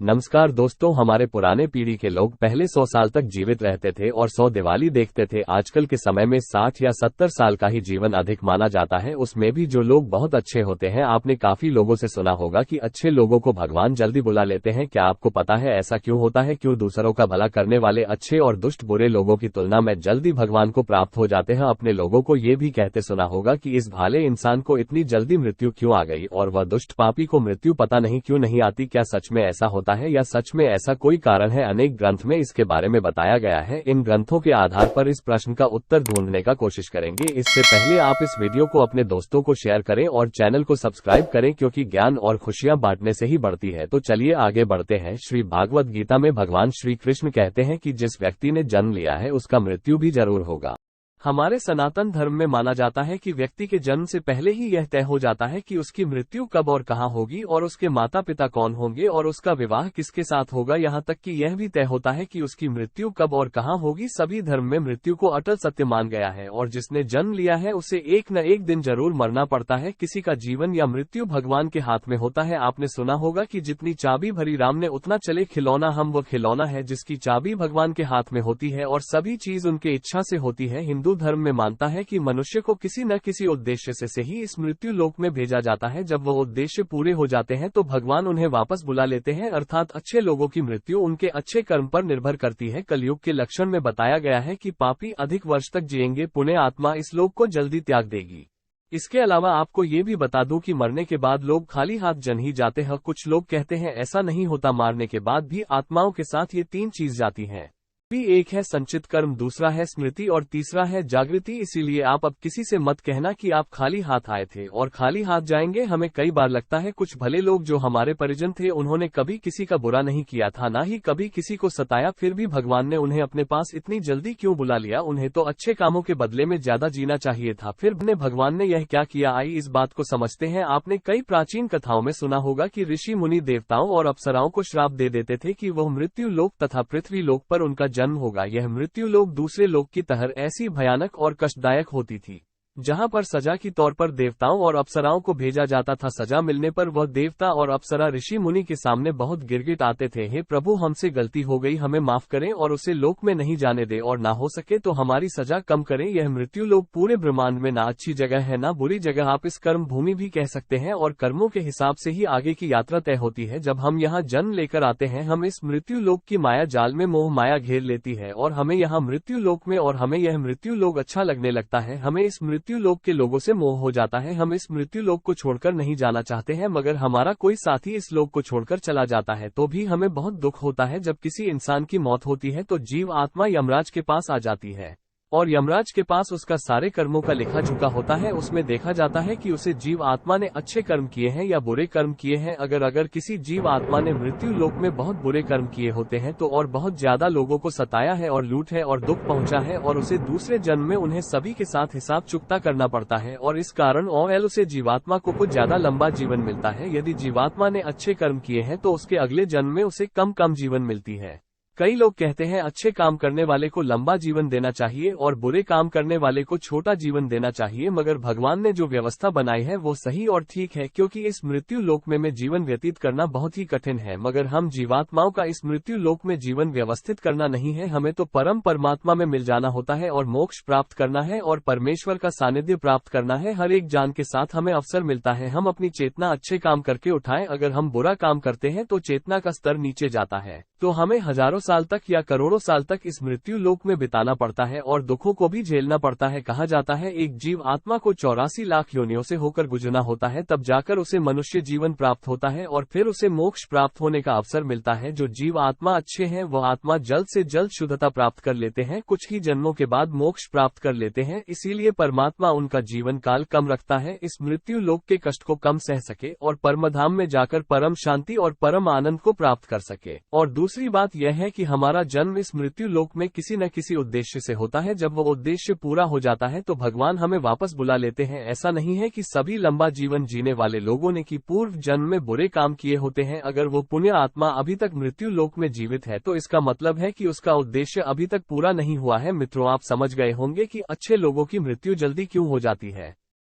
नमस्कार दोस्तों, हमारे पुराने पीढ़ी के लोग पहले 100 साल तक जीवित रहते थे और 100 दिवाली देखते थे। आजकल के समय में 60 या 70 साल का ही जीवन अधिक माना जाता है। उसमें भी जो लोग बहुत अच्छे होते हैं। आपने काफी लोगों से सुना होगा कि अच्छे लोगों को भगवान जल्दी बुला लेते हैं। क्या आपको पता है ऐसा क्यों होता है? क्यों दूसरों का भला करने वाले अच्छे और दुष्ट बुरे लोगों की तुलना में जल्दी भगवान को प्राप्त हो जाते हैं? अपने लोगों को ये भी कहते सुना होगा कि इस भाले इंसान को इतनी जल्दी मृत्यु क्यों आ गई और वह दुष्ट पापी को मृत्यु पता नहीं क्यों नहीं आती। क्या सच में ऐसा होता है या सच में ऐसा कोई कारण है? अनेक ग्रंथ में इसके बारे में बताया गया है। इन ग्रंथों के आधार पर इस प्रश्न का उत्तर ढूंढने का कोशिश करेंगे। इससे पहले आप इस वीडियो को अपने दोस्तों को शेयर करें और चैनल को सब्सक्राइब करें, क्योंकि ज्ञान और खुशियां बांटने से ही बढ़ती है। तो चलिए आगे बढ़ते हैं। श्री भागवत गीता में भगवान श्री कृष्ण कहते हैं कि जिस व्यक्ति ने जन्म लिया है उसका मृत्यु भी जरूर होगा। हमारे सनातन धर्म में माना जाता है कि व्यक्ति के जन्म से पहले ही यह तय हो जाता है कि उसकी मृत्यु कब और कहां होगी और उसके माता पिता कौन होंगे और उसका विवाह किसके साथ होगा। यहां तक कि यह भी तय होता है कि उसकी मृत्यु कब और कहां होगी। सभी धर्म में मृत्यु को अटल सत्य मान गया है और जिसने जन्म लिया है उसे एक न एक दिन जरूर मरना पड़ता है। किसी का जीवन या मृत्यु भगवान के हाथ में होता है। आपने सुना होगा कि जितनी चाबी भरी राम ने उतना चले खिलौना। हम वो खिलौना है जिसकी चाबी भगवान के हाथ में होती है और सभी चीज उनके इच्छा से होती है। हिंदू धर्म में मानता है कि मनुष्य को किसी न किसी उद्देश्य से ही इस मृत्यु लोक में भेजा जाता है। जब वह उद्देश्य पूरे हो जाते हैं तो भगवान उन्हें वापस बुला लेते हैं। अर्थात अच्छे लोगों की मृत्यु उनके अच्छे कर्म पर निर्भर करती है। कलयुग के लक्षण में बताया गया है कि पापी अधिक वर्ष तक जिएंगे, पुण्य आत्मा इस लोक को जल्दी त्याग देगी। इसके अलावा आपको ये भी बता दूं कि मरने के बाद लोग खाली हाथ जन ही जाते हैं। कुछ लोग कहते हैं ऐसा नहीं होता, मारने के बाद भी आत्माओं के साथ ये तीन चीज जाती हैं। एक है संचित कर्म, दूसरा है स्मृति और तीसरा है जागृति। इसीलिए आप अब किसी से मत कहना कि आप खाली हाथ आए थे और खाली हाथ जाएंगे। हमें कई बार लगता है कुछ भले लोग जो हमारे परिजन थे उन्होंने कभी किसी का बुरा नहीं किया था, ना ही कभी किसी को सताया, फिर भी भगवान ने उन्हें अपने पास इतनी जल्दी क्यों बुला लिया? उन्हें तो अच्छे कामों के बदले में ज्यादा जीना चाहिए था। फिर भगवान ने यह क्या किया? आई इस बात को समझते हैं। आपने कई प्राचीन कथाओं में सुना होगा कि ऋषि मुनि देवताओं और अप्सराओं को श्राप दे देते थे कि वह मृत्यु लोक तथा पृथ्वी लोक पर उनका जन्म होगा। यह मृत्यु लोक दूसरे लोक की तरह ऐसी भयानक और कष्टदायक होती थी, जहां पर सजा की तौर पर देवताओं और अप्सराओं को भेजा जाता था। सजा मिलने पर वह देवता और अप्सरा ऋषि मुनि के सामने बहुत गिड़गिट आते थे, हे प्रभु हमसे गलती हो गई, हमें माफ करें और उसे लोक में नहीं जाने दे, और ना हो सके तो हमारी सजा कम करें। यह मृत्यु लोक पूरे ब्रह्मांड में ना अच्छी जगह है ना बुरी जगह। आप इस कर्म भूमि भी कह सकते हैं और कर्मों के हिसाब से ही आगे की यात्रा तय होती है। जब हम यहाँ जन्म लेकर आते हैं हम इस मृत्यु लोक की माया जाल में मोह माया घेर लेती है और हमें यहाँ मृत्यु लोक में और हमें यह मृत्यु लोक अच्छा लगने लगता है। हमें इस मृत्यु लोक के लोगों से मोह हो जाता है। हम इस मृत्यु लोक को छोड़कर नहीं जाना चाहते हैं, मगर हमारा कोई साथी इस लोक को छोड़कर चला जाता है तो भी हमें बहुत दुख होता है। जब किसी इंसान की मौत होती है तो जीव आत्मा यमराज के पास आ जाती है और यमराज के पास उसका सारे कर्मों का लेखा जोखा होता है। उसमें देखा जाता है कि उसे जीव आत्मा ने अच्छे कर्म किए हैं या बुरे कर्म किए हैं। अगर किसी जीव आत्मा ने मृत्यु लोक में बहुत बुरे कर्म किए होते हैं तो और बहुत ज्यादा लोगों को सताया है और लूट है और दुख पहुंचा है और उसे दूसरे जन्म में उन्हें सभी के साथ हिसाब चुकता करना पड़ता है और इस कारण उसे जीवात्मा को कुछ ज्यादा लंबा जीवन मिलता है। यदि जीवात्मा ने अच्छे कर्म किए हैं तो उसके अगले जन्म में उसे कम जीवन मिलती है। कई लोग कहते हैं अच्छे काम करने वाले को लंबा जीवन देना चाहिए और बुरे काम करने वाले को छोटा जीवन देना चाहिए, मगर भगवान ने जो व्यवस्था बनाई है वो सही और ठीक है, क्योंकि इस मृत्यु लोक में जीवन व्यतीत करना बहुत ही कठिन है। मगर हम जीवात्माओं का इस मृत्यु लोक में जीवन व्यवस्थित करना नहीं है, हमें तो परम परमात्मा में मिल जाना होता है और मोक्ष प्राप्त करना है और परमेश्वर का सानिध्य प्राप्त करना है। हर एक जान के साथ हमें अवसर मिलता है, हम अपनी चेतना अच्छे काम करके उठाएं। अगर हम बुरा काम करते हैं तो चेतना का स्तर नीचे जाता है तो हमें हजारों साल तक या करोड़ों साल तक इस मृत्यु लोक में बिताना पड़ता है और दुखों को भी झेलना पड़ता है। कहा जाता है एक जीव आत्मा को 84 लाख योनियों से होकर गुजरना होता है, तब जाकर उसे मनुष्य जीवन प्राप्त होता है और फिर उसे मोक्ष प्राप्त होने का अवसर मिलता है। जो जीव आत्मा अच्छे हैं वह आत्मा जल्द से जल्द शुद्धता प्राप्त कर लेते हैं, कुछ ही जन्मों के बाद मोक्ष प्राप्त कर लेते हैं। इसीलिए परमात्मा उनका जीवन काल कम रखता है, इस मृत्यु लोक के कष्ट को कम सह सके और परमधाम में जाकर परम शांति और परम आनंद को प्राप्त कर सके। और दूसरी बात यह है कि हमारा जन्म इस मृत्यु लोक में किसी न किसी उद्देश्य से होता है। जब वो उद्देश्य पूरा हो जाता है तो भगवान हमें वापस बुला लेते हैं। ऐसा नहीं है कि सभी लंबा जीवन जीने वाले लोगों ने कि पूर्व जन्म में बुरे काम किए होते हैं। अगर वो पुण्य आत्मा अभी तक मृत्यु लोक में जीवित है तो इसका मतलब है कि उसका उद्देश्य अभी तक पूरा नहीं हुआ है। मित्रों, आप समझ गए होंगे कि अच्छे लोगों की मृत्यु जल्दी क्यों हो जाती है।